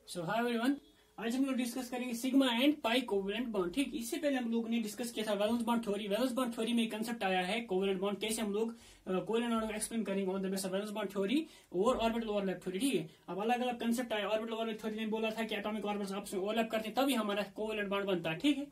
सो hi everyone, आज हम लोग डिस्कस करेंगे sigma and pi covalent bond. ठीक, इससे पहले हम लोग ने डिस्कस किया था valence bond theory. Valence bond theory में एक कंसेप्ट आया है कोवेलेंट बॉन्ड, कैसे हम लोग कोवेलेंट बॉन्ड को एक्सप्लेन करेंगे on the base of valence bond theory और ऑर्बिटल ओवरलैप थ्योरी। ठीक है, अब अलग अलग कंसेप्ट आया। ऑर्बिटल ओवरलैप थ्योरी ने बोला था कि एटॉमिक ऑर्बिटल्स आपस में ओवरलैप करते हैं तभी हमारा कोवेलेंट बॉन्ड बनता है। ठीक है,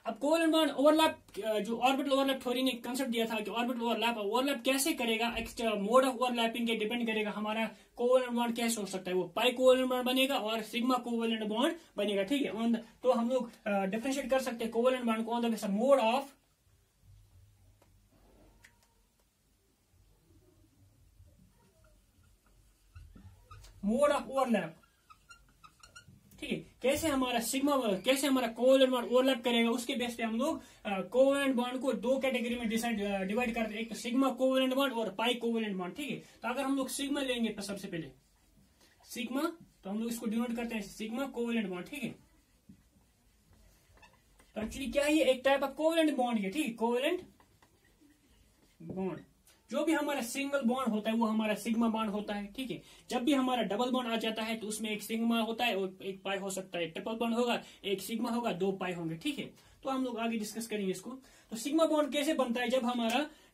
अब कोवेलेंट बॉन्ड ओवरलैप, जो ऑर्बिटल ओवरलैप थ्योरी ने कंसेप्ट दिया था कि ऑर्बिटल ओवरलैप कैसे करेगा, मोड ऑफ ओवरलैपिंग के डिपेंड करेगा हमारा कोवेलेंट बॉन्ड कैसे हो सकता है। वो पाई कोवेलेंट बॉन्ड बनेगा और सिग्मा कोवेलेंट बॉन्ड बनेगा। ठीक है, तो हम लोग डिफरेंशिएट कर सकते हैं कोवेलेंट बॉन्ड को on the basis mode of overlap. ठीक है, कैसे हमारा कोवेलेंट बॉन्ड ओवरलैप करेगा, उसके बेस पे हम लोग कोवेलेंट बॉन्ड को दो कैटेगरी में डिवाइड करते हैं, एक सिग्मा कोवेलेंट बॉन्ड और पाई कोवेलेंट बॉन्ड। ठीक है, तो अगर हम लोग सिग्मा लेंगे तो सबसे पहले सिग्मा, तो हम लोग इसको डिनोट करते हैं सिग्मा कोवेलेंट बॉन्ड। ठीक है, तो एक्चुअली क्या है, ये एक टाइप ऑफ कोवेलेंट बॉन्ड है। ठीक है, कोवेलेंट बॉन्ड, जो भी हमारा सिंगल बॉन्ड होता है वो हमारा सिग्मा बॉन्ड होता है। ठीक है, जब भी हमारा डबल बॉन्ड आ जाता है तो उसमें एक सिग्मा होता है और एक पाई हो सकता है। ट्रिपल बॉन्ड होगा, एक सिग्मा होगा, दो पाई होंगे। ठीक है, तो हम लोग आगे डिस्कस करेंगे इसको। तो सिग्मा बॉन्ड कैसे बनता है,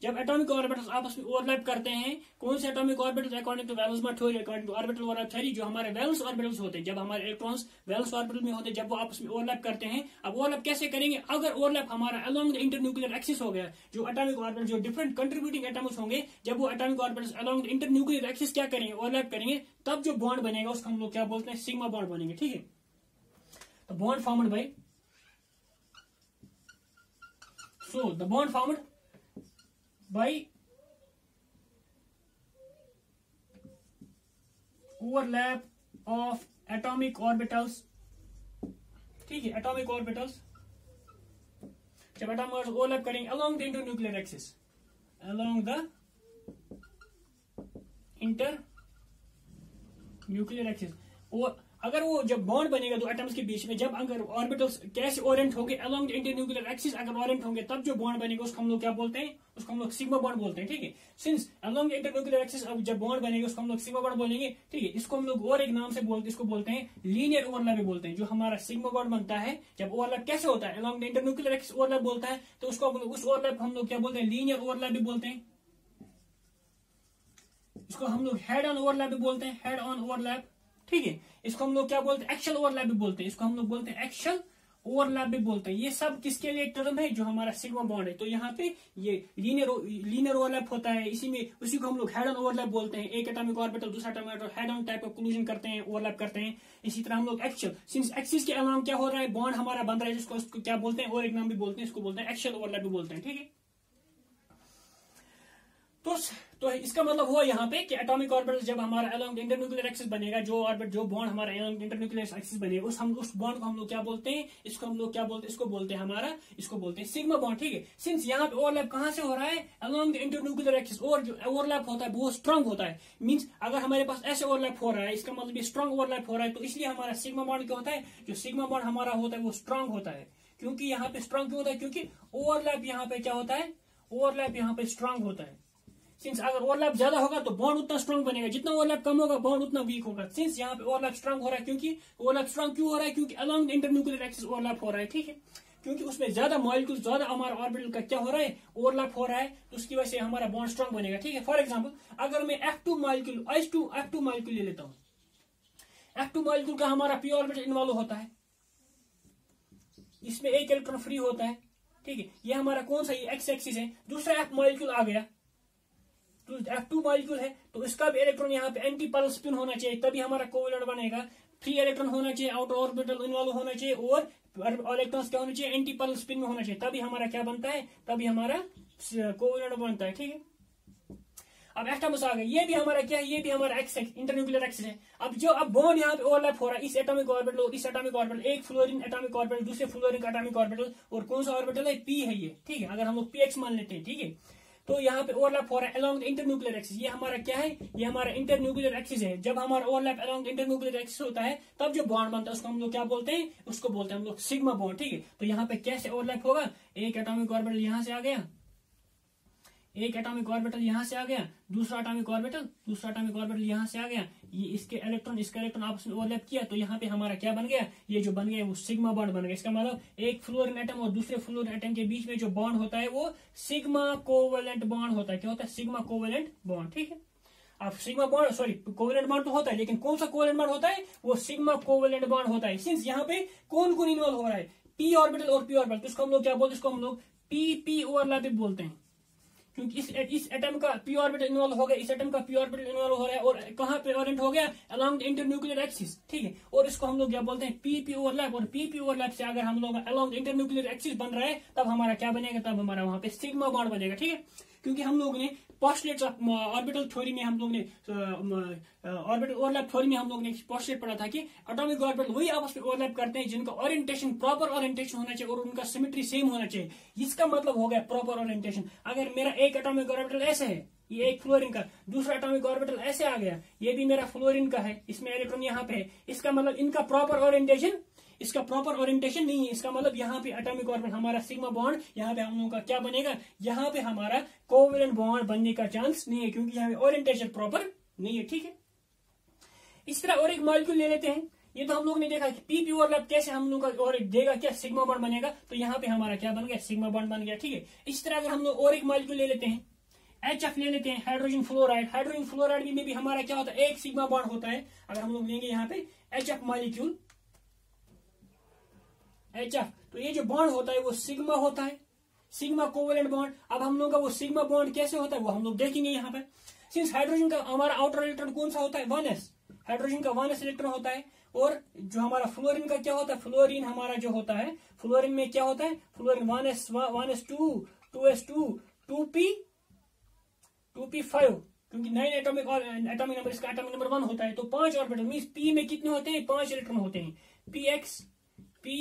जब एटॉमिक ऑर्बिटल्स आपस में ओवरलैप करते हैं। कौन से atomic orbitals, according to valence bond theory, according to orbital overlap theory, जो हमारे वैलेंस ऑर्बिटल्स होते हैं, जब हमारे इलेक्ट्रॉन्स वैलेंस ऑर्बिटल में होते हैं, जब वो आपस में ओवरलैप करते हैं। अब ओवरलैप कैसे करेंगे, अगर ओवरलैप हमारा अलोंग द इंटरन्यूक्लियर एक्सिस हो गया, जो एटॉमिक ऑर्बिटल, जो डिफरेंट कंट्रीब्यूटिंग एटम्स होंगे, जब वो atomic orbitals along the internuclear axis क्या करेंगे, ओवरलैप करेंगे, तब जो बॉन्ड बनेगा उसको हम लोग क्या बोलते हैं, सिग्मा बॉन्ड बनेंगे। ठीक है, तो bond formed bye, so the bond formed by overlap of atomic orbitals। ठीक है, एटॉमिक ऑर्बिटल्स जब एटॉमिक ऑर्बिटल्स ओवरलैप करेंगे along the internuclear axis, along the internuclear axis। और अगर वो जब बॉन्ड बनेगा दो एटम्स के बीच में, जब अगर ऑर्बिटल्स कैसे ओरिएंट होंगे अलोंग द इंटरन्यूक्लियर एक्सिस, अगर ओरिएंट होंगे तब जो बॉन्ड बनेगा उसको हम लोग क्या बोलते हैं, उसको हम लोग सिग्मा बॉन्ड बोलते हैं। ठीक है, since along the internuclear axis अब जब बॉन्ड बनेगा उसको हम लोग सिग्मा बॉन्ड बोलेंगे। ठीक है, इसको हम लोग और एक नाम से बोलते हैं, इसको बोलते हैं लीनियर ओवरलैप भी बोलते हैं। जो हमारा सिग्मा बॉन्ड बनता है जब ओवरलैप कैसे होता है, along the internuclear axis overlap बोलता है, तो उसको उस ओवरलैप हम लोग क्या बोलते हैं, लीनियर ओवरलैप भी बोलते हैं। इसको हम लोग हेड ऑन ओवरलैप भी बोलते हैं, हेड ऑन ओवरलैप। ठीक है, इसको हम लोग क्या बोलते हैं, एक्शियल ओवरलैप भी बोलते हैं, इसको हम लोग बोलते हैं एक्शियल ओवरलैप भी बोलते हैं। ये सब किसके लिए टर्म है, जो हमारा सिग्मा बॉन्ड है। तो यहाँ पे ये लीनियर ओवरलैप होता है, उसी को हम लोग हेड ऑन ओवरलैप बोलते हैं। एक एटॉमिक ऑर्बिटल दूसरा atomic orbital head on type of collision करते हैं, ओवरलैप करते हैं। इसी तरह हम लोग एक्शियल, सिंस एक्सिस के अलावा क्या हो रहा है, बॉन्ड हमारा बन रहा है, जिसको क्या बोलते हैं, और एक नाम भी बोलते हैं, इसको बोलते हैं एक्शियल ओवरलैप भी बोलते हैं। ठीक है, तो इसका मतलब हुआ यहाँ पे कि एटॉमिक ऑर्बिटल जब हमारा अलोंग इंटरन्यूक्लियर एक्सिस बनेगा, जो बॉन्ड हमारा अलोंग इंटरन्यूक्लियर एक्सिस बनेगा, उस बॉन्ड को हम लोग क्या बोलते हैं, इसको हम लोग क्या बोलते हैं, इसको बोलते हैं सिग्मा बॉन्ड। ठीक है, सिंस यहाँ पे ओवरलैप कहाँ से हो रहा है, अलोंग द इंटरन्यूक्लियर एक्सिस, और जो ओवरलैप होता है बहुत स्ट्रांग होता है। मींस अगर हमारे पास ऐसे ओवरलैप हो रहा है, इसका मतलब स्ट्रांग ओवरलैप हो रहा है, तो इसलिए हमारा सिग्मा बॉन्ड क्या होता है, जो सिग्मा बॉन्ड हमारा होता है वो स्ट्रांग होता है। क्योंकि यहाँ पे स्ट्रांग क्यों होता है, क्योंकि ओवरलैप यहाँ पे क्या होता है, ओवरलैप यहाँ पे स्ट्रांग होता है। सिंस अगर ओवरलैप ज्यादा होगा तो बॉन्ड उतना स्ट्रांग बनेगा, जितना ओवरलैप कम होगा बॉन्ड उतना वीक होगा। सिंस यहाँ पे ओवरलैप स्ट्रांग हो रहा है, क्योंकि ओवरलैप स्ट्रांग क्यों हो रहा है, क्योंकि along the internuclear axis overlap हो रहा है। ठीक है, क्योंकि उसमें ज्यादा मॉलिक्यूल, ज्यादा हमारा ऑर्बिटल का क्या हो रहा है, ओवरलैप हो रहा है, तो उसकी वजह से हमारा बॉन्ड स्ट्रांग बनेगा। ठीक है, फॉर एग्जाम्पल अगर मैं F2 मॉलिक्यूल ले लेता हूँ, F2 मॉलिक्यूल का हमारा पी ऑर्बिटल इन्वॉल्व होता है, इसमें एक इलेक्ट्रॉन फ्री होता है। ठीक है, ये हमारा कौन सा, ये एक्स एक्सिस है। दूसरा F मॉलिक्यूल आ गया, तो F2 मॉलिक्यूल है, तो इसका भी इलेक्ट्रॉन यहाँ पे एंटी पर्ल स्पिन होना चाहिए, तभी हमारा कोवेलेंट बनेगा। फ्री इलेक्ट्रॉन होना चाहिए, आउटर ऑर्बिटल इन्वॉल्व होना चाहिए, और इलेक्ट्रॉन्स क्या होना चाहिए, एंटी पर्ल स्पिन में होना चाहिए, तभी हमारा क्या बनता है, तभी हमारा कोवेलेंट बनता है। ठीक है, अब एटम्स आ गए, ये भी हमारा क्या है, ये भी हमारा एक्स इंटरन्यूक्लियर एक्सिस है। अब बॉन्ड यहाँ पे ओवरलैप हो रहा है, इस एटॉमिक ऑर्बिटल और इस एटॉमिक ऑर्बिटल, एक फ्लोरीन एटॉमिक ऑर्बिटल दूसरे फ्लोरीन एटॉमिक ऑर्बिटल, और कौन सा ऑर्बिटल है, पी है ये। ठीक है, अगर हम लोग पीएक्स मान लेते हैं। ठीक है, तो यहाँ पे ओवरलैप हो रहा है अलोंग द इंटरन्यूक्लियर एक्सिस, ये हमारा क्या है, ये हमारा इंटरन्यूक्लियर एक्सिस है। जब हमारा overlap along the internuclear axis होता है तब जो बॉन्ड बनता है उसको हम लोग क्या बोलते हैं, उसको बोलते हैं हम लोग सिग्मा बॉन्ड। ठीक है, तो यहाँ पे कैसे ओवरलैप होगा, एक एटॉमिक ऑर्बिटल यहाँ से आ गया, एक एटॉमिक ऑर्बिटल यहाँ से आ गया, दूसरा एटॉमिक ऑर्बिटल यहाँ से आ गया, ये इसका इलेक्ट्रॉन आपस में ओवरलैप किया, तो यहाँ पे हमारा क्या बन गया, ये जो बन गया वो सिग्मा बॉन्ड बन गया। इसका मतलब एक फ्लोरीन एटम और दूसरे फ्लोरीन एटम के बीच में जो बॉन्ड होता है वो सिग्मा कोवेलेंट बॉन्ड होता है। क्या होता है? Sigma covalent bond. ठीक है, अब सिग्मा बॉन्ड कोवेलेंट बॉन्ड तो होता है, लेकिन कौन सा कोवेलेंट बॉन्ड होता है? वो सिग्मा कोवेलेंट बॉन्ड होता है। सिंस यहाँ पे कौन कौन इन्वॉल्व हो रहा है? पी ऑर्बिटल और पी ऑर्बिटल, तो इसको हम लोग क्या बोलते हैं? इसको हम लोग पी ओवरलैप बोलते हैं, क्योंकि इस एटम का पी ऑर्बिटल इन्वॉल्व हो गया, इस एटम का पी ऑर्बिटल इन्वॉल्व हो रहा है, और कहां पे ओरिएंट हो गया? Along the internuclear axis. ठीक है, और इसको हम लोग क्या बोलते हैं? P overlap. और पी ओवरलैप से अगर हम लोग अलोंग इंटरन्यूक्लियर एक्सिस बन रहा है, तब हमारा क्या बनेगा? तब हमारा वहां पे सिग्मा बॉन्ड बनेगा। ठीक है, क्योंकि हम लोग ने पोस्टुलेट्स ऑफ ऑर्बिटल थ्योरी में हम लोग ने ऑर्बिटल ओवरलैप थ्योरी में हम लोग ने पोस्टुलेट पढ़ा था कि एटॉमिक ऑर्बिटल वही आपस में ओवरलैप करते हैं जिनका ओरिएंटेशन प्रॉपर ओरिएंटेशन होना चाहिए और उनका सिमेट्री सेम होना चाहिए। इसका मतलब हो गया प्रॉपर ओरिएंटेशन। अगर मेरा एक एटॉमिक ऑर्बिटल ऐसे है, ये एक फ्लोरीन का, दूसरा एटॉमिक ऑर्बिटल ऐसे आ गया, ये भी मेरा फ्लोरीन का है, इसमें इलेक्ट्रॉन यहाँ पे है, इसका मतलब इनका प्रॉपर ओरिएंटेशन नहीं है। इसका मतलब यहाँ पे एटॉमिक ऑर्बिटल हमारा सिग्मा बॉन्ड, यहाँ पे हम लोगों का क्या बनेगा? यहाँ पे हमारा कोवेलेंट बॉन्ड बनने का चांस नहीं है, क्योंकि यहाँ पे ओरिएंटेशन प्रॉपर नहीं है। ठीक है, इस तरह और एक मॉलिक्यूल ले लेते हैं। ये तो हम लोग ने देखा कि पी ओवरलैप कैसे हम लोग का और देगा क्या? सिग्मा बॉन्ड बनेगा, तो यहाँ पे हमारा क्या बन गया? सिग्मा बॉन्ड बन गया। ठीक है, इस तरह अगर हम लोग और एक मॉलिक्यूल ले लेते हैं, HF ले लेते हैं, हाइड्रोजन फ्लोराइड में भी हमारा क्या होता है? एक सिग्मा बॉन्ड होता है। अगर हम लोग लेंगे यहाँ पे HF मॉलिक्यूल, HF, तो ये जो बॉन्ड होता है वो सिग्मा होता है, सिग्मा कोवेलेंट बॉन्ड। अब हम लोग का वो सिग्मा बॉन्ड कैसे होता है वो हम लोग देखेंगे यहाँ पे। सिंस हाइड्रोजन का हमारा आउटर इलेक्ट्रॉन कौन सा होता है? 1s, हाइड्रोजन का 1s इलेक्ट्रॉन होता है। और जो हमारा फ्लोरीन का क्या होता है? फ्लोरीन हमारा जो होता है, फ्लोरीन में क्या होता है? फ्लोरीन 1s2, 2s2, 2p5, क्योंकि 9 एटॉमिक नंबर, इसका एटॉमिक नंबर 1 होता है, तो 5 ऑर्बिटल मींस p में कितने होते हैं? 5 इलेक्ट्रॉन होते हैं। px, py,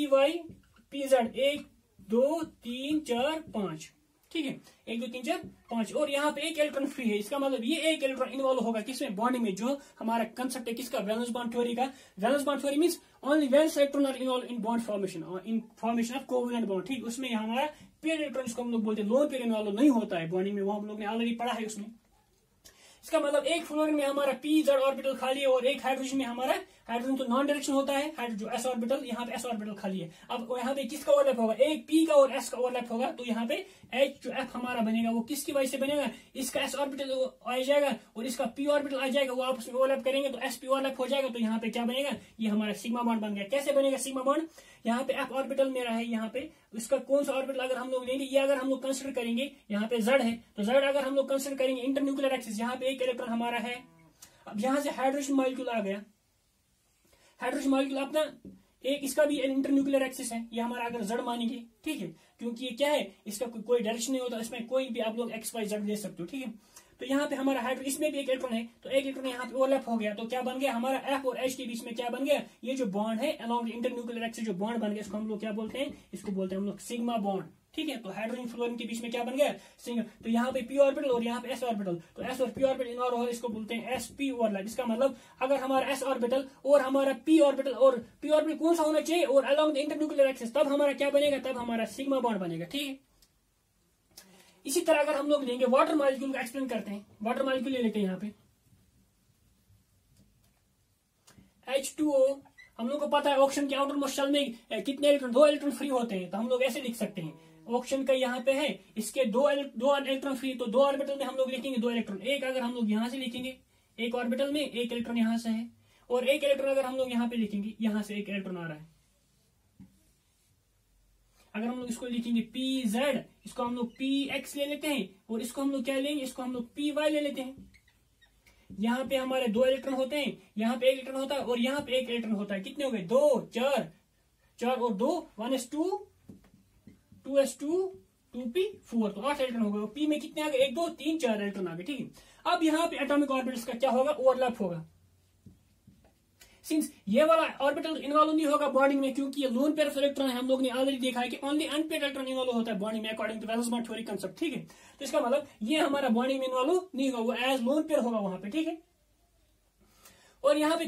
pz, 1 2 3 4 5। ठीक है, 1 2 3 4 5, और यहाँ पे एक इलेक्ट्रॉन फ्री है। इसका मतलब ये एक इलेक्ट्रॉन इन्वॉल्व होगा किसमें? बॉन्डिंग में। जो हमारा कंसेप्ट है किसका? वैलेंस बॉन्ड थ्योरी का। Valence bond theory means only valence electron are involve in bond formation, in formation of covalent bond. ठीक, उसमें हमारा पेयर इलेक्ट्रॉन को हम लोग बोलते हैं, लोन पेयर इन्वॉल्व नहीं होता है बॉन्डिंग में, वो हम लोग ने ऑलरेडी पढ़ा है उसमें। इसका मतलब एक फ्लोरीन में हमारा पी जेड ऑर्बिटल खाली है, और एक हाइड्रोजन में हमारा, हाइड्रोजन तो नॉन डायरेक्शन होता है, जो एस ऑर्बिटल, यहाँ पे एस ऑर्बिटल खाली है। अब यहाँ पे किसका ओवरलैप होगा? एक पी का और एस का ओवरलैप होगा, तो यहाँ पे एच जो एफ हमारा बनेगा वो किसकी वजह से बनेगा? इसका एस ऑर्बिटल आ जाएगा और इसका पी ऑर्बिटल आ जाएगा, वो आपस में ओवरलैप करेंगे तो एस पी ओवरलैप हो जाएगा, तो यहाँ पे क्या बनेगा? ये हमारा सिग्मा बॉन्ड बन गया। कैसे बनेगा सिग्मा बॉन्ड? यहाँ पे एफ ऑर्बिटल मेरा है, यहाँ पे इसका कौन सा ऑर्बिटल अगर हम लोग लेंगे, ये अगर हम लोग कंसिडर करेंगे, यहाँ पे जेड है, तो जेड अगर हम लोग कंसिडर करेंगे इंटरन्यूक्लियर एक्सिस, यहाँ पे एक इलेक्ट्रॉन हमारा है। अब यहाँ से हाइड्रोजन मॉलिक्यूल आ गया, हाइड्रोजन मॉलिक्यूल अपना एक, इसका भी इंटरन्यूक्लियर एक्सिस है, ये हमारा अगर जेड मानेंगे। ठीक है, क्योंकि ये क्या है? इसका कोई डायरेक्शन नहीं होता, इसमें कोई भी आप लोग एक्स वाई जेड ले सकते हो। ठीक है, तो यहाँ पे हमारा हाइड्रोजन, इसमें भी एक इलेक्ट्रॉन है, तो एक इलेक्ट्रॉन यहाँ पे ओवरलैप हो गया, तो क्या बन गया? हमारा एफ और एच के बीच में क्या बन गया? ये जो बॉन्ड है अलोंग इंटरन्यूक्लियर एक्सिस जो बॉन्ड बन गया, इसको हम लोग क्या बोलते हैं? इसको बोलते हैं हम लोग सिग्मा बॉन्ड। ठीक है, तो हाइड्रोजन फ्लोरीन के बीच में क्या बन गया? सिग्मा। तो यहाँ पे पी ऑर्बिटल और यहाँ पे एस ऑर्बिटल, तो एस और पी ऑर्बिटल इन्वॉल्व हो, इसको बोलते हैं एस पी ओवरलैप। इसका मतलब अगर हमारा एस ऑर्बिटल और हमारा पी ऑर्बिटल, और पी ऑर्बिटल कौन सा होना चाहिए? और अलोंग द इंटरन्यूक्लियर एक्सिस, तब हमारा क्या बनेगा? तब हमारा सिग्मा बॉन्ड बनेगा। ठीक है, इसी तरह अगर हम लोग लेंगे वाटर मॉलिक्यूल का एक्सप्लेन करते हैं, वाटर मॉलिक्यूल ले लेते हैं यहाँ पे H2O। हम लोग को पता है ऑक्सीजन के आउटर मोस्ट शेल में कितने इलेक्ट्रॉन? 2 इलेक्ट्रॉन फ्री होते हैं, तो हम लोग ऐसे लिख सकते हैं, ऑक्सीजन का यहाँ पे है, इसके 2 इलेक्ट्रॉन फ्री, तो 2 ऑर्बिटल में हम लोग लिखेंगे 2 इलेक्ट्रॉन। एक अगर हम लोग यहाँ से लिखेंगे, एक ऑर्बिटल में एक इलेक्ट्रॉन यहाँ से है, और एक इलेक्ट्रॉन अगर हम लोग यहाँ पे लिखेंगे, यहाँ से एक इलेक्ट्रॉन आ रहा है। अगर हम लोग इसको लिखेंगे पी जेड, इसको हम लोग पी एक्स ले लेते हैं, और इसको हम लोग क्या लेंगे? इसको हम लोग पी वाई ले लेते हैं। यहाँ पे हमारे 2 इलेक्ट्रॉन होते हैं, यहाँ पे 1 इलेक्ट्रॉन होता है, और यहाँ पे 1 इलेक्ट्रॉन होता है। कितने हो गए? 2 4 और 2 1s2 2s2 2p4, तो 8 इलेक्ट्रॉन हो गए। पी में कितने आ गए? 1 2 3 4 इलेक्ट्रॉन आ गए। ठीक है, अब यहाँ पे एटॉमिक ऑर्बिटल्स का क्या होगा? ओवरलैप होगा। सिंस ये वाला ऑर्बिटल इन्वॉल्व नहीं होगा बॉन्डिंग में, क्योंकि ये लोन पेयर ऑफ इलेक्ट्रॉन है, हम लोग ने ऑलरेडी देखा है कि ओनली अनपेयर्ड इलेक्ट्रॉन इन्वॉल्व होता है बॉन्डिंग में according to valence bond theory concept. ठीक है, तो इसका मतलब ये हमारा बॉन्डिंग में इन्वॉल्व नहीं होगा, वो एज लोन पेयर होगा वहां पे। ठीक है, और यहाँ पे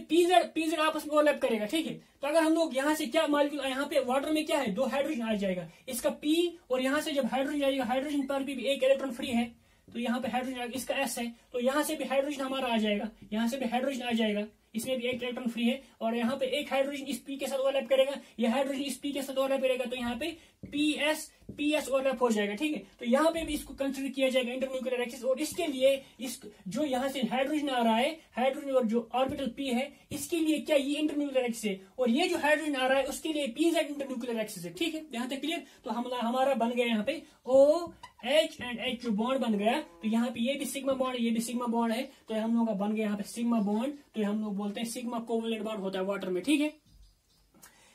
पीजेड आपस में ओवरलैप करेगा। ठीक है, तो अगर हम लोग यहाँ से क्या मॉलिक्यूल, यहाँ पे वाटर में क्या है? 2 हाइड्रोजन आ जाएगा, इसका पी, और यहाँ से जब हाइड्रोजन आएगा, हाइड्रोजन पर भी एक इलेक्ट्रॉन फ्री है, तो यहाँ पे हाइड्रोजन, इसका एस है, तो यहाँ से भी हाइड्रोजन हमारा आ जाएगा, यहाँ से भी हाइड्रोजन आ जाएगा, इसमें भी एक इलेक्ट्रॉन फ्री है, और यहाँ पे एक हाइड्रोजन इस पी के साथ ओवरलैप करेगा, यह हाइड्रोजन इस पी के साथ ओवरलैप करेगा, तो यहाँ पे पीएस ओवरलैप हो जाएगा। ठीक है, तो यहाँ पे भी इसको कंसिडर किया जाएगा इंटरन्यूक्लियर एक्सिस, और इसके लिए इस जो यहाँ से हाइड्रोजन आ रहा है, हाइड्रोजन और जो ऑर्बिटल पी है, इसके लिए क्या ये इंटरन्यूक्लियर एक्सिस है, और ये जो हाइड्रोजन आ रहा है उसके लिए पीजेड इंटरन्यूक्लियर एक्सिस है। ठीक है, यहाँ तक क्लियर। तो हमारा बन गया यहाँ पे ओ एच एंड एच जो बॉन्ड बन गया, तो यहाँ पे ये भी सिग्मा बॉन्ड है, ये भी सिग्मा बॉन्ड है, तो हम लोग का बन गया यहाँ पे सिग्मा बॉन्ड, तो हम लोग बोलते हैं सिग्मा कोवलेंट बॉन्ड होता है वाटर में। ठीक है,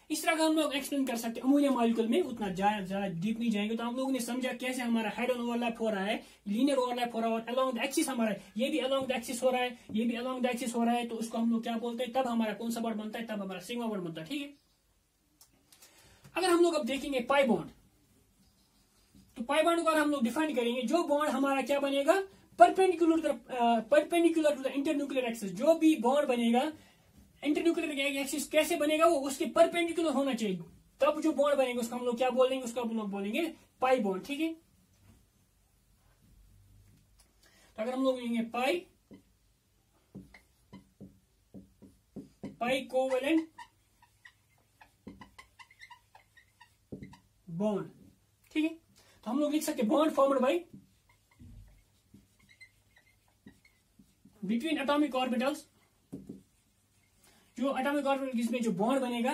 इस तरह का हम लोग एक्सप्लेन कर सकते हैं अमोनिया मॉलिक्यूल में, उतना ज्यादा डीप नहीं जाएंगे। तो हम लोगों ने समझा कैसे हमारा हेड ओवरलैप हो रहा है, लीनियर ओवरलैप हो रहा है, और अलोंग द एक्सिस हमारा ये भी अलोंग द एक्सिस हो रहा है, ये भी अलोंग द एक्सिस हो रहा है, तो उसको हम लोग क्या बोलते हैं, तब हमारा कौन सा बॉन्ड बनता है, तब हमारा सिग्मा बॉन्ड बनता है। ठीक है, अगर हम लोग अब देखेंगे पाई बॉन्ड, तो पाई बॉन्ड को हम लोग डिफाइन करेंगे, जो बॉन्ड हमारा क्या बनेगा, perpendicular to the internuclear axis, जो भी बॉन्ड बनेगा इंटरन्यूक्लियर एक्सिस कैसे बनेगा, वो उसके परपेंडिकुलर होना चाहिए, तब जो बॉन्ड बनेगा उसको हम लोग क्या बोलेंगे, उसको हम लोग बोलेंगे पाई बॉन्ड। ठीक है, तो अगर हम लोग लेंगे पाई कोवेलेंट बॉन्ड। ठीक है, तो हम लोग लिख सकते bond formed by between atomic orbitals, जो एटॉमिक ऑर्बिटल जिसमें जो बॉन्ड बनेगा,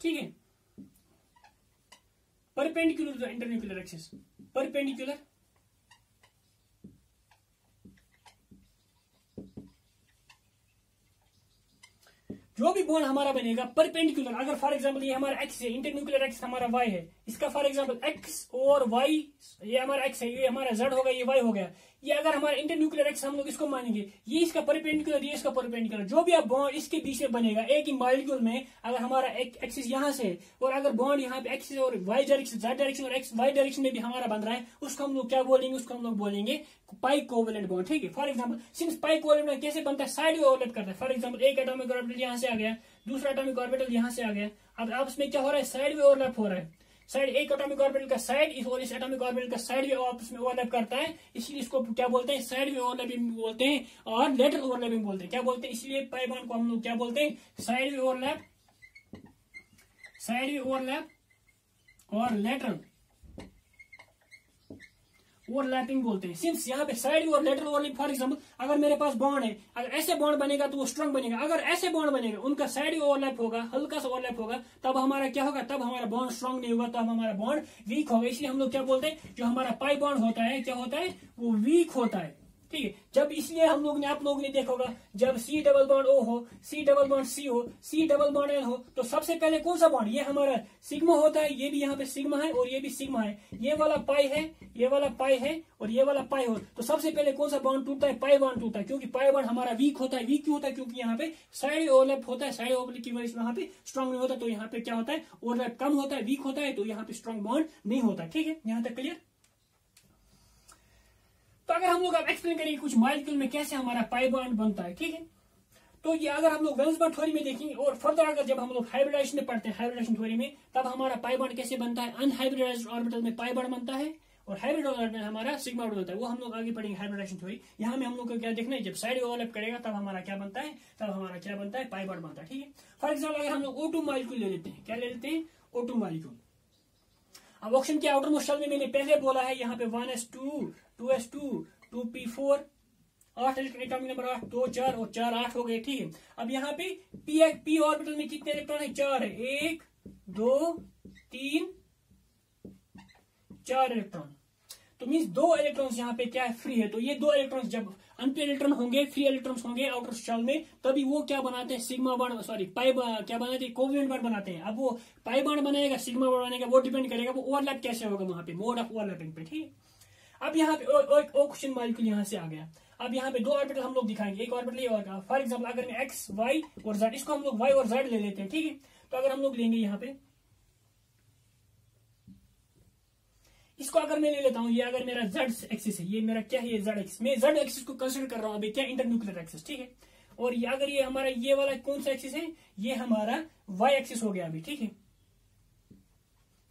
ठीक है, perpendicular to the internuclear axis, perpendicular जो भी बॉन्ड हमारा बनेगा परपेंडिकुलर, अगर फॉर एग्जांपल ये हमारा एक्स है, इंटरन्यूक्लियर एक्सिस हमारा वाई है, इसका फॉर एग्जांपल एक्स और वाई, ये हमारा एक्स है, ये हमारा जेड होगा, ये वाई हो गया, ये अगर हमारा इंटरन्यूक्लियर एक्सिस हम लोग इसको मानेंगे, ये इसका परपेंडिकुलर, ये इसका परपेंडिकुलर, जो भी आप बॉन्ड इसके बीच में बनेगा एक ही मॉलिक्यूल में, अगर हमारा एक एक्सिस यहाँ से और अगर बॉन्ड यहाँ पे एक्सिस और वाई डायरेक्शन, जेड डायरेक्शन और एक्स वाई डायरेक्शन में भी हमारा बन रहा है, उसको हम लोग क्या बोलेंगे, उसको हम लोग बोलेंगे पाई कोवेलेंट बॉन्ड। ठीक है, for example since pi covalent कैसे बनता है, साइड में ओवरलैप करता है, फॉर एग्जांपल एक एटॉमिक ऑर्बिटल यहाँ से आ गया, दूसरा एटॉमिक ऑर्बिटल यहाँ से आ गया, अब आपस में क्या हो रहा है, साइड में ओवरलैप हो रहा है, साइड एक एटॉमिक ऑर्बिटल का साइड और इस एटॉमिक ऑर्बिटल का साइड भी आपस में ओवरलैप करता है, इसलिए इसको क्या बोलते हैं, साइड में ओवरलैपिंग बोलते हैं और लेटरल ओवरलैपिंग बोलते हैं। क्या बोलते हैं, इसलिए पाई बॉन्ड को हम लोग क्या बोलते हैं, साइड में ओवरलैप और लेटरल ओवरलैपिंग बोलते हैं। सिंस यहाँ पे साइड और लेटरल ओवरलैपिंग, फॉर एग्जांपल अगर मेरे पास बॉन्ड है, अगर ऐसे बॉन्ड बनेगा तो वो स्ट्रांग बनेगा, अगर ऐसे बॉन्ड बनेगा उनका साइड ओवरलैप होगा, हल्का सा ओवरलैप होगा, तब हमारा क्या होगा, तब हमारा बॉन्ड स्ट्रांग नहीं होगा, तब हमारा बॉन्ड वीक होगा। इसलिए हम लोग क्या बोलते हैं, जो हमारा पाई बॉन्ड होता है क्या होता है, वो वीक होता है। ठीक है, जब इसलिए हम लोग ने, आप लोगों ने देखा होगा, जब सी डबल बॉन्ड ओ हो, सी डबल बॉन्ड सी हो, सी डबल बॉन्ड एन हो, तो सबसे पहले कौन सा बॉन्ड, ये हमारा सिग्मा होता है, ये भी यहाँ पे सिग्मा है और ये भी सिग्मा है, ये वाला पाई है, ये वाला पाई है और ये वाला पाई हो, तो सबसे पहले कौन सा बॉन्ड टूटता है, पाई बॉन्ड टूटता है, क्योंकि पाई बॉन्ड हमारा वीक होता है। वीक क्यों होता है, क्योंकि यहाँ पे साइड ओवरलैप होता है, साइड ओवरलैप की वजह से यहाँ पे स्ट्रॉन्ग नहीं होता, तो यहाँ पे क्या होता है, ओवरलैप कम होता है, वीक होता है, तो यहाँ पे स्ट्रॉन्ग बॉन्ड नहीं होता। ठीक है, यहाँ तक क्लियर। तो अगर हम लोग अब एक्सप्लेन करेंगे कुछ मॉलिक्यूल में कैसे हमारा पाई बॉन्ड बनता है, ठीक है, तो ये अगर हम लोग वेल्स बॉन्ड थ्योरी में देखेंगे और फर्दर अगर जब हम लोग हाइब्रिडाइजेशन में पढ़ते हैं, हाइब्रिडाइजेशन थ्योरी में, तब हमारा पाई बॉन्ड कैसे बनता है, अनहाइब्रिडाइज्ड ऑर्बिटल में पाई बॉन्ड बनता है और हाइब्रिड ऑर्बिटल में हमारा सिग्मा बॉन्ड बनता है। वो हम लोग आगे पढ़ेंगे हाइब्रिडाइजेशन थ्योरी। यहाँ में हम लोग को क्या देखना है, जब साइड ओवरलैप करेगा तब हमारा क्या बनता है, तब हमारा क्या बनता है, पाई बॉन्ड बनता है। ठीक है, फॉर एग्जाम्पल अगर हम लोग O2 मॉलिक्यूल ले लेते हैं, क्या ले लेते हैं, O2 मॉलिक्यूल। अब ऑक्सीजन के आउटर मोस्ट शेल में मैंने पहले बोला है, यहाँ पे 1s2 2s2 2p4 8 atomic number 8 2 4 और 4 8 हो गए। ठीक है, अब यहाँ पे p ऑर्बिटल में कितने इलेक्ट्रॉन है, 4 है, 1 2 3 4 इलेक्ट्रॉन, तो मीन्स 2 इलेक्ट्रॉन्स यहाँ पे क्या है, फ्री है। तो ये 2 इलेक्ट्रॉन्स जब अनपेड इलेक्ट्रॉन होंगे, फ्री इलेक्ट्रॉन्स होंगे आउटर शेल में, तभी वो क्या बनाते हैं, सिग्मा बॉन्ड, सॉरी पाई क्या बनाते हैं, कोवेलेंट बॉन्ड बनाते हैं। अब वो पाई बॉन्ड बनेगा, सिग्मा बॉन्ड बनेगा, वो डिपेंड करेगा वो ओवरलैप कैसे होगा वहां पे, मोड ऑफ ओवरलैपिंग पे। ठीक है, अब यहाँ पे ऑक्सीजन मॉलिक्यूल यहाँ से आ गया। अब यहाँ पे 2 ऑर्बिटल हम लोग दिखाएंगे, एक ऑर्बिटल ये होगा, फॉर एग्जांपल अगर मैं एक्स वाई और जेड, इसको हम लोग वाई और जेड ले लेते हैं। ठीक है, तो अगर हम लोग लेंगे यहाँ पे, इसको अगर मैं ले लेता हूं, ये अगर मेरा जेड एक्सिस है, ये मेरा क्या है, ये जेड एक्सिस, मैं जेड एक्सिस को कंसिडर कर रहा हूं अभी, क्या इंटरन्यूक्लियर एक्सिस। ठीक है, और ये अगर ये हमारा ये वाला कौन सा एक्सिस है, ये हमारा वाई एक्सिस हो गया अभी। ठीक है,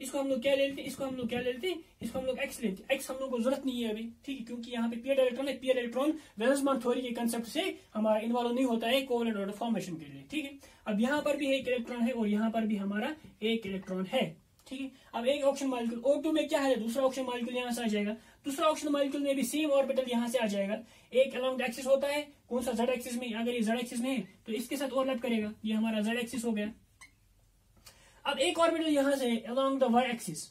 इसको हम लोग क्या ले लेते हैं, इसको हम लोग क्या ले लेते हैं, इसको हम लोग एक्स लेते हैं। एक्स हम लोग को जरूरत नहीं है अभी, ठीक है, क्योंकि यहाँ पे पेयर्ड इलेक्ट्रॉन है। Paired electron valence bond theory के कंसेप्ट से हमारा इन्वॉल्व नहीं होता है कोवैलेंट ऑर्बिटल फॉर्मेशन के लिए, ठीक है। अब यहाँ पर भी एक इलेक्ट्रॉन है और यहाँ पर भी हमारा एक इलेक्ट्रॉन है, ठीक है। अब एक ऑक्सीजन मॉलिक्यूल O2 में क्या है, दूसरा ऑक्सीजन मॉलिक्यूल यहाँ से आ जाएगा। दूसरा ऑक्सीजन मॉलिक्यूल में भी सेम ऑर्बिटल यहाँ से आ जाएगा। एक अलोंग द एक्सिस होता है, कौन सा, जेड एक्सिस में। अगर ये जेड एक्सिस में है तो इसके साथ ओवरलैप करेगा, ये हमारा जेड एक्सिस हो गया। अब एक ऑर्बिटल यहां से अलोंग द वाई एक्सिस,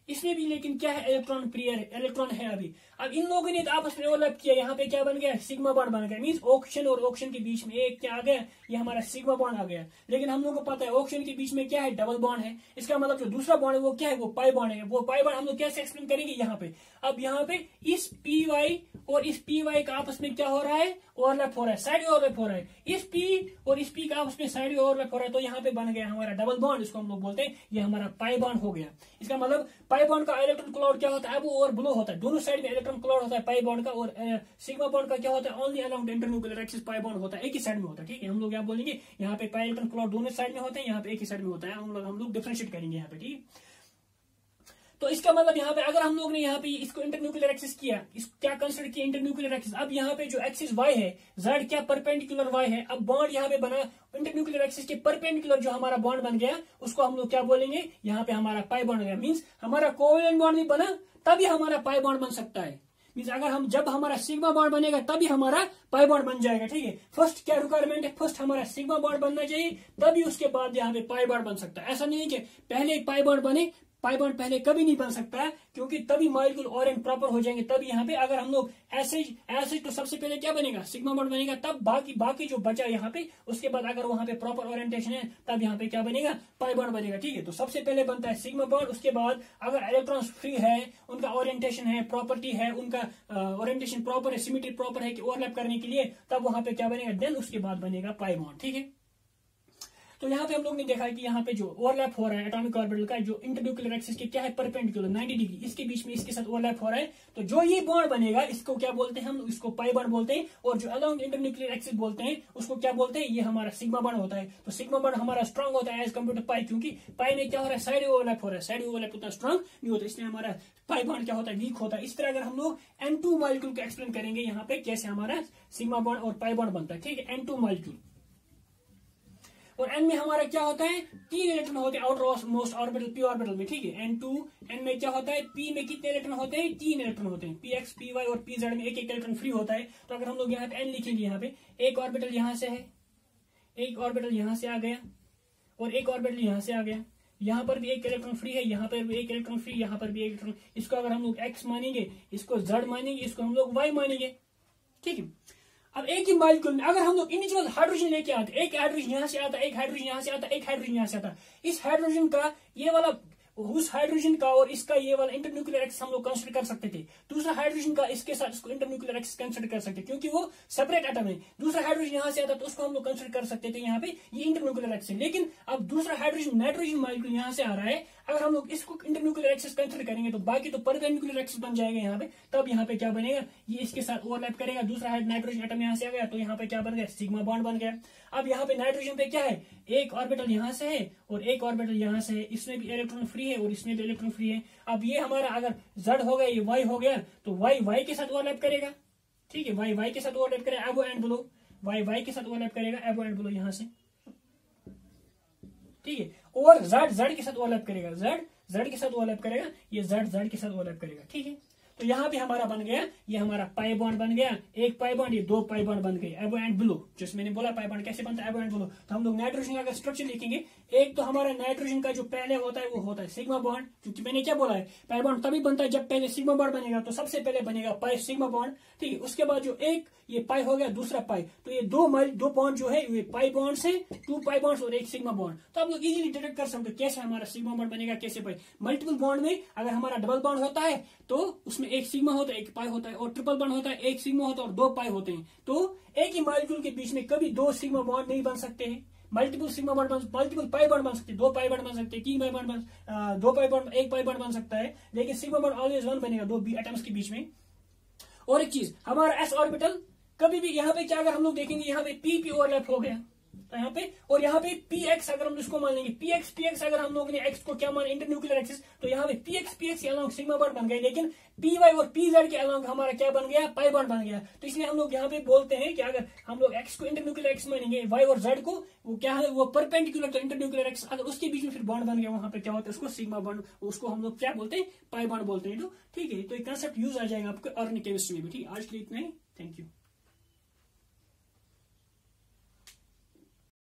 इसमें भी लेकिन क्या है, इलेक्ट्रॉन पेयर, इलेक्ट्रॉन है अभी। अब इन लोगों ने तो आपस में ओवरलैप किया, यहाँ पे क्या बन गया, सिग्मा बॉन्ड बन गया। मींस ऑक्सीजन और ऑक्सीजन के बीच में एक क्या आ गया, ये हमारा सिग्मा बॉन्ड आ गया। लेकिन हम लोगों को पता है ऑक्सीजन के बीच में क्या है, डबल बॉन्ड है। इसका मतलब जो दूसरा बॉन्ड है वो क्या है, वो पाई बॉन्ड है। वो पाई बॉन्ड हम लोग कैसे एक्सप्लेन करेंगे यहाँ पे। अब यहाँ पे इस पी वाई और इस पी वाई का आपस में क्या हो रहा है, ओवरलैप हो रहा है, साइड ओवरलैप हो रहा है। इस पी और इस पी का आपस में साइड ओवरलैप हो रहा है, तो यहाँ पे बन गया हमारा डबल बॉन्ड, इसको हम लोग बोलते हैं ये हमारा पाई बॉन्ड हो गया। इसका मतलब पाई बॉन्ड का इलेक्ट्रॉन क्लाउड क्या होता है, अब और ब्लो होता है, दोनों साइड में इलेक्ट्रॉन क्लाउड होता है पाई बॉन्ड का। और सिग्मा बॉन्ड का क्या होता है, only along the internuclear axis pi bond होता है, एक ही साइड में होता है, ठीक है। हम लोग क्या बोलेंगे, यहाँ पे पाई इलेक्ट्रॉन क्लाउड दोनों साइड में होते हैं, यहाँ पे एक ही साइड में होता है। हम लोग डिफरेंशिएट करेंगे यहाँ पे, ठीक है। तो इसका मतलब यहाँ पे अगर हम लोग ने यहाँ पे इसको इंटरन्यूक्लियर एक्सिस किया, क्या कंसिडर किया, इंटरन्यूक्लियर एक्सिस। अब यहाँ पे जो एक्सिस वाई है, जेड क्या परपेंडिकुलर वाई है। अब बॉन्ड यहाँ पे बना इंटरन्यूक्लियर एक्सिस के परपेंडिकुलर, जो हमारा बॉन्ड बन गया उसको हम लोग क्या बोलेंगे, यहाँ पे हमारा पाई बॉन्ड गया। मीन्स हमारा कोवेलेंट बॉन्ड भी बना तभी हमारा पाई बॉन्ड बन सकता है। मीन्स अगर हम, जब हमारा सिग्मा बॉन्ड बनेगा तभी हमारा पाई बॉन्ड बन जाएगा, ठीक है। फर्स्ट क्या रिक्वायरमेंट है, फर्स्ट हमारा सिग्मा बॉन्ड बनना चाहिए, तभी उसके बाद यहाँ पे पाई बॉन्ड बन सकता है। ऐसा नहीं है कि पहले पाई बॉन्ड बने, पाई बॉन्ड पहले कभी नहीं बन सकता है, क्योंकि तभी मॉलिक्यूल ओरिएंट प्रॉपर हो जाएंगे। तब यहाँ पे अगर हम लोग ऐसे तो सबसे पहले क्या बनेगा, सिग्मा बॉन्ड बनेगा, तब बाकी जो बचा यहाँ पे, उसके बाद अगर वहां पे प्रॉपर ओरिएंटेशन है तब यहाँ पे क्या बनेगा, पाई बॉन्ड बनेगा, ठीक है। तो सबसे पहले बनता है सिग्मा बॉन्ड, उसके बाद अगर इलेक्ट्रॉन्स फ्री है, उनका ओरिएंटेशन है, प्रॉपर्टी है, उनका ओरिएंटेशन प्रॉपर है, सिमेट्री प्रॉपर है कि ओवरलैप करने के लिए, तब वहां पे क्या बनेगा, देन उसके बाद बनेगा पाई बॉन्ड, ठीक है। तो यहाँ पे हम लोग ने देखा है कि यहाँ पे जो ओवरलैप हो रहा है एटॉमिक ऑर्बिटल का, जो इंटरन्यूक्लियर एक्सिस के क्या है, परपेंडिकुलर 90 डिग्री, इसके बीच में इसके साथ ओवरलैप हो रहा है। तो जो ये बॉन्ड बनेगा इसको क्या बोलते हैं, हम इसको पाई बॉन्ड बोलते हैं। और जो अलोंग इंटरन्यूक्लियर एक्सिस बोलते हैं उसको क्या बोलते हैं, ये हमारा सिग्मा बॉन्ड होता है। तो सिग्मा बॉन्ड हमारा स्ट्रांग होता है एज कम्पेयर टू पाई, क्योंकि पाई में क्या हो रहा है, साइड ओवरलैप हो रहा है, साइड ओवरलैप उतना स्ट्रांग नहीं होता, इसलिए हमारा पाई बॉन्ड क्या होता है, वीक होता है। इस तरह अगर हम लोग N2 मॉलिक्यूल को एक्सप्लेन करेंगे यहाँ पे, कैसे हमारा सिग्मा बॉन्ड और पाई बॉन्ड बनता है, ठीक है। N2 मॉलिक्यूल, और N में हमारा क्या होता है, 3 इलेक्ट्रॉन होते हैं outer most orbital, P orbital में, ठीक है। N में क्या होता है, P में कितने इलेक्ट्रॉन होते हैं, 3 इलेक्ट्रॉन होते हैं। PX, PY और PZ में एक एक इलेक्ट्रॉन फ्री होता है। तो अगर हम लोग यहाँ पे N लिखेंगे, यहाँ पे एक ऑर्बिटल यहाँ से है, एक ऑर्बिटल यहाँ से आ गया, और एक ऑर्बिटल यहाँ से आ गया। यहाँ पर भी एक इलेक्ट्रॉन फ्री है, यहाँ पर भी एक इलेक्ट्रॉन फ्री, यहाँ पर भी एक इलेक्ट्रॉन। इसको अगर हम लोग X मानेंगे, इसको Z मानेंगे, इसको हम लोग Y मानेंगे, ठीक है। अब एक ही मॉलिक्यूल में अगर हम लोग इंडिविजुअल हाइड्रोजन लेके आते, एक हाइड्रोजन यहाँ से आता, एक हाइड्रोजन यहाँ से आता, एक हाइड्रोजन यहाँ से आता, इस हाइड्रोजन का ये वाला, उस हाइड्रोजन का और इसका ये वाला इंटरन्यूक्लियर एक्सिस हम लोग कंसिडर कर सकते थे। दूसरा हाइड्रोजन का इसके साथ इसको इंटरन्यूक्लियर एक्सिस कंसिडर कर सकते, क्योंकि वो सेपरेट एटम है। दूसरा हाइड्रोजन यहाँ से आता तो उसको हम लोग कंसिडर कर सकते थे यहाँ पे ये इंटरन्यूक्लियर एक्सिस। लेकिन अब दूसरा हाइड्रोजन नाइट्रोजन मॉलिक्यूल यहाँ से आ रहा है, अगर हम लोग इसको इंटरन्यूक्लियर एक्सिस कंसिडर करेंगे तो बाकी तो परपेंडिकुलर एक्सिस बन जाएगा यहाँ पे। तब यहाँ पे क्या बनेगा, ये इसके साथ ओवरलैप करेगा। दूसरा नाइट्रोजन एटम यहाँ से आ गया, तो यहाँ पे क्या बन गया, सिग्मा बॉन्ड बन गया। अब यहाँ पे नाइट्रोजन पे क्या है, एक ऑर्बिटल यहाँ से है और एक ऑर्बिटल यहाँ से है, इसमें भी इलेक्ट्रॉन फ्री है और इसमें भी इलेक्ट्रॉन फ्री है। अब ये हमारा अगर Z हो गया, ये Y हो गया, तो Y के साथ ओवरलैप करेगा, ठीक है। Y के साथ ओवरलैप करेगा अबो एंड बिलो, Y के साथ ओवरलैप करेगा अबो एंड बिलो यहाँ से, ठीक है। और Z के साथ ओवरलैप करेगा, Z के साथ ओवरलैप करेगा, ये Z के साथ ओवरलैप करेगा, ठीक है। तो यहाँ पे हमारा बन गया, ये हमारा पाई बॉन्ड बन गया, एक पाई बॉन्ड, ये 2 पाई बॉन्ड बन गए अबो एंड बिलो। जैसे मैंने बोला पाई बॉन्ड कैसे बनता है, अबो एंड बिलो। तो हम लोग नाइट्रोजन का स्ट्रक्चर लिखेंगे, एक तो हमारा नाइट्रोजन का जो पहले होता है वो होता है सिग्मा बॉन्ड, क्योंकि मैंने क्या बोला है, पाई बॉन्ड तभी बनता है जब पहले सिग्मा बॉन्ड बनेगा। तो सबसे पहले बनेगा पाई सिग्मा बॉन्ड, ठीक है। उसके बाद जो एक ये पाई हो गया, दूसरा पाई, तो ये दो बॉन्ड जो है ये पाई बॉन्ड से 2 पाई बॉन्ड और एक सिग्मा बॉन्ड। तो आप लोग इजीली डिटेक्ट कर सकते हो कैसे हमारा सिग्मा बॉन्ड बनेगा, कैसे पाई। मल्टीपल बॉन्ड में अगर हमारा डबल बॉन्ड होता है तो उसमें एक सिग्मा होता है, एक पाई होता है, और ट्रिपल बॉन्ड होता है, एक सिग्मा होता है और 2 पाई होते हैं। तो एक ही मॉलिक्यूल के बीच में कभी 2 सिग्मा बॉन्ड नहीं बन सकते हैं। Multiple sigma bond, multiple pi bond बन सकते हैं, 2 पाई बॉन्ड बन सकते हैं, 3 pi bond, 2 pi bond, 1 pi bond बन सकता है। लेकिन सिग्मा बॉन्ड ऑलवेज 1 बनेगा 2 एटम्स के बीच में। और एक चीज, हमारा S ऑर्बिटल कभी भी यहाँ पे क्या, अगर हम लोग देखेंगे यहाँ पे P ओवरलैप हो गया, तो यहाँ पे, और यहाँ पे पी एक्स अगर हम इसको मान लेंगे, पी एक्स अगर हम लोगों ने एक्स को क्या माना, इंटरन्यूक्लियर एक्सिस, तो यहाँ पे पी एक्स के अलॉन्ग सिग्मा बॉन्ड बन गए, लेकिन पी वाई और पी जेड के अलॉन्ग हमारा क्या बन गया, पाई बॉन्ड बन गया। तो इसलिए हम लोग यहाँ पे बोलते हैं कि अगर हम लोग एक्स को इंटरन्यूक्लियर एक्स मानेंगे, वाई और जेड को वो क्या है, वो परपेंडिकुलर, तो इंटरन्यूक्लियर एक्स अगर उसके बीच में फिर बॉन्ड बन गया, वहां पे क्या होता है, उसको सिग्मा बॉन्ड, उसको हम लोग क्या बोलते हैं, पाई बॉन्ड बोलते हैं। तो ठीक है, तो ये कंसेप्ट यूज आ जाएगा आपको ऑर्गेनिक केमिस्ट्री में भी। ठीक, आज के लिए इतना ही, थैंक यू।